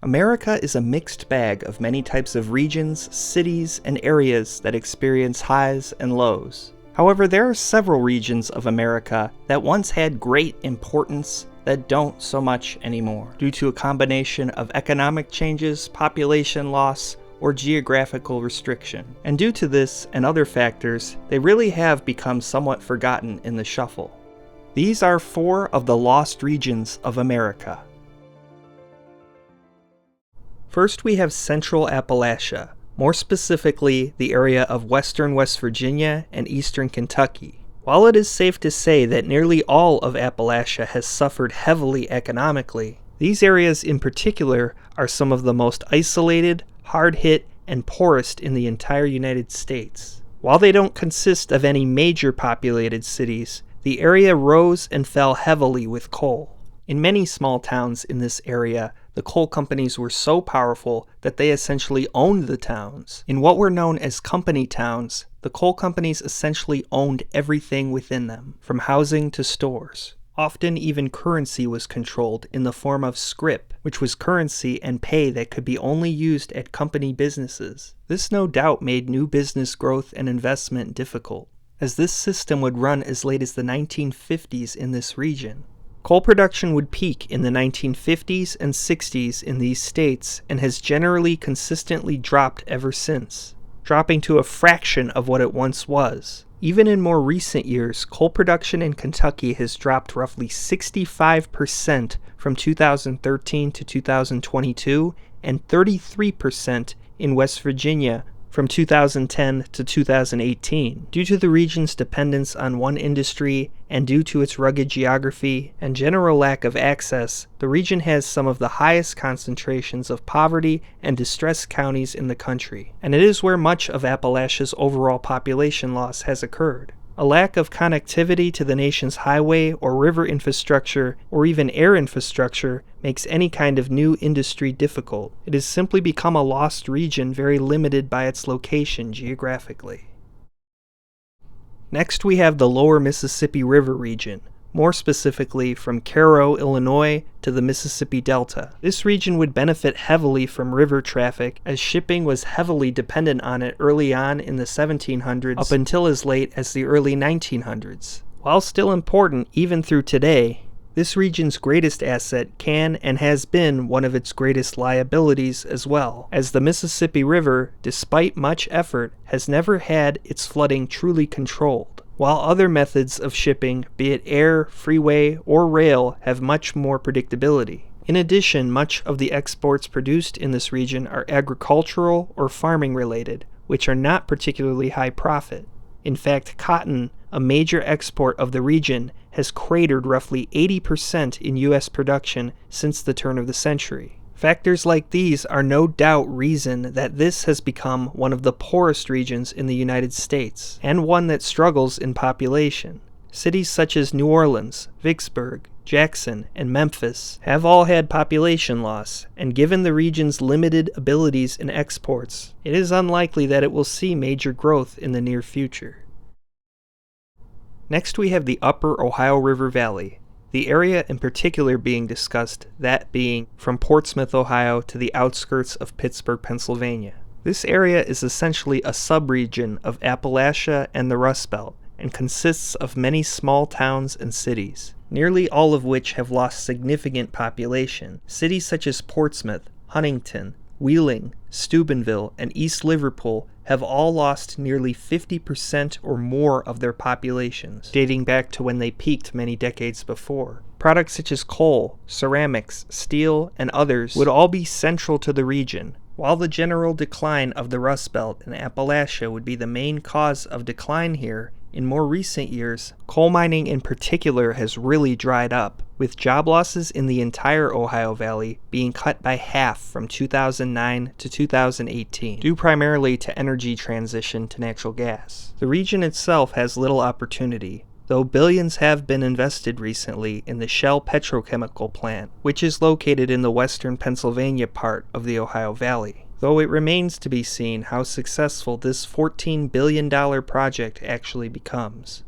America is a mixed bag of many types of regions, cities, and areas that experience highs and lows. However, there are several regions of America that once had great importance that don't so much anymore, due to a combination of economic changes, population loss, or geographical restriction. And due to this and other factors, they really have become somewhat forgotten in the shuffle. These are 4 of the lost regions of America. First, we have Central Appalachia, more specifically the area of western West Virginia and eastern Kentucky. While it is safe to say that nearly all of Appalachia has suffered heavily economically, these areas in particular are some of the most isolated, hard-hit, and poorest in the entire United States. While they don't consist of any major populated cities, the area rose and fell heavily with coal. In many small towns in this area, the coal companies were so powerful that they essentially owned the towns. In what were known as company towns, the coal companies essentially owned everything within them, from housing to stores. Often even currency was controlled in the form of scrip, which was currency and pay that could be only used at company businesses. This no doubt made new business growth and investment difficult, as this system would run as late as the 1950s in this region. Coal production would peak in the 1950s and 60s in these states and has generally consistently dropped ever since, dropping to a fraction of what it once was. Even in more recent years, coal production in Kentucky has dropped roughly 65% from 2013 to 2022 and 33% in West Virginia from 2010 to 2018. Due to the region's dependence on one industry and due to its rugged geography and general lack of access, the region has some of the highest concentrations of poverty and distressed counties in the country, and it is where much of Appalachia's overall population loss has occurred. A lack of connectivity to the nation's highway or river infrastructure or even air infrastructure makes any kind of new industry difficult. It has simply become a lost region, very limited by its location geographically. Next, we have the lower Mississippi River region, more specifically from Cairo, Illinois to the Mississippi Delta. This region would benefit heavily from river traffic, as shipping was heavily dependent on it early on in the 1700s up until as late as the early 1900s. While still important even through today, this region's greatest asset can and has been one of its greatest liabilities as well, as the Mississippi River, despite much effort, has never had its flooding truly controlled, while other methods of shipping, be it air, freeway, or rail, have much more predictability. In addition, much of the exports produced in this region are agricultural or farming related, which are not particularly high profit. In fact, cotton, a major export of the region, has cratered roughly 80% in U.S. production since the turn of the century. Factors like these are no doubt reason that this has become one of the poorest regions in the United States, and one that struggles in population. Cities such as New Orleans, Vicksburg, Jackson, and Memphis have all had population loss, and given the region's limited abilities in exports, it is unlikely that it will see major growth in the near future. Next, we have the Upper Ohio River Valley, the area in particular being discussed, that being from Portsmouth, Ohio to the outskirts of Pittsburgh, Pennsylvania. This area is essentially a subregion of Appalachia and the Rustbelt, and consists of many small towns and cities, nearly all of which have lost significant population. Cities such as Portsmouth, Huntington, Wheeling, Steubenville, and East Liverpool have all lost nearly 50% or more of their populations, dating back to when they peaked many decades before. Products such as coal, ceramics, steel, and others would all be central to the region, while the general decline of the Rust Belt and Appalachia would be the main cause of decline here. In more recent years, coal mining in particular has really dried up, with job losses in the entire Ohio Valley being cut by half from 2009 to 2018, due primarily to energy transition to natural gas. The region itself has little opportunity, though billions have been invested recently in the Shell petrochemical plant, which is located in the western Pennsylvania part of the Ohio Valley, though it remains to be seen how successful this $14 billion project actually becomes.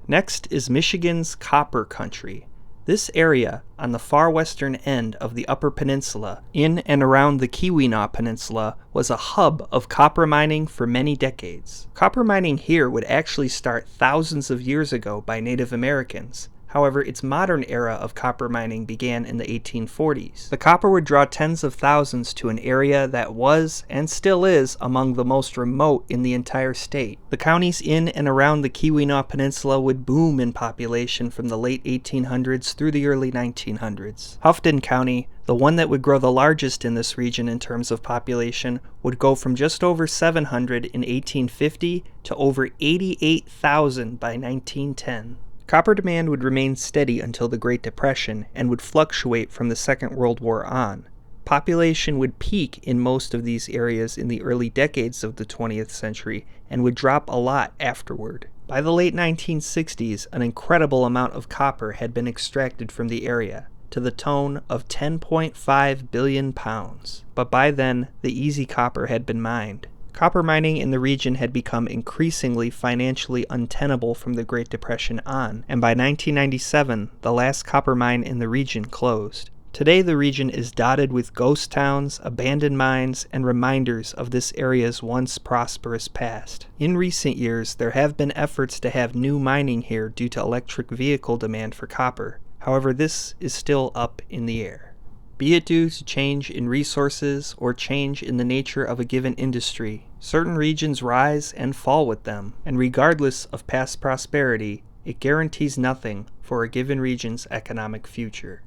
Next is Michigan's Copper Country, This area, on the far western end of the Upper Peninsula, in and around the Keweenaw Peninsula, was a hub of copper mining for many decades. Copper mining here would actually start thousands of years ago by Native Americans. However, its modern era of copper mining began in the 1840s. The copper would draw tens of thousands to an area that was, and still is, among the most remote in the entire state. The counties in and around the Keweenaw Peninsula would boom in population from the late 1800s through the early 1900s. Houghton County, the one that would grow the largest in this region in terms of population, would go from just over 700 in 1850 to over 88,000 by 1910. Copper demand would remain steady until the Great Depression and would fluctuate from the Second World War on. Population would peak in most of these areas in the early decades of the 20th century and would drop a lot afterward. By the late 1960s, an incredible amount of copper had been extracted from the area, to the tune of 10.5 billion pounds. But by then, the easy copper had been mined. Copper mining in the region had become increasingly financially untenable from the Great Depression on, and by 1997, the last copper mine in the region closed. Today, the region is dotted with ghost towns, abandoned mines, and reminders of this area's once prosperous past. In recent years, there have been efforts to have new mining here due to electric vehicle demand for copper. However, this is still up in the air. Be it due to change in resources or change in the nature of a given industry, certain regions rise and fall with them, and regardless of past prosperity, it guarantees nothing for a given region's economic future.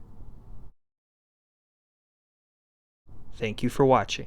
Thank you for watching.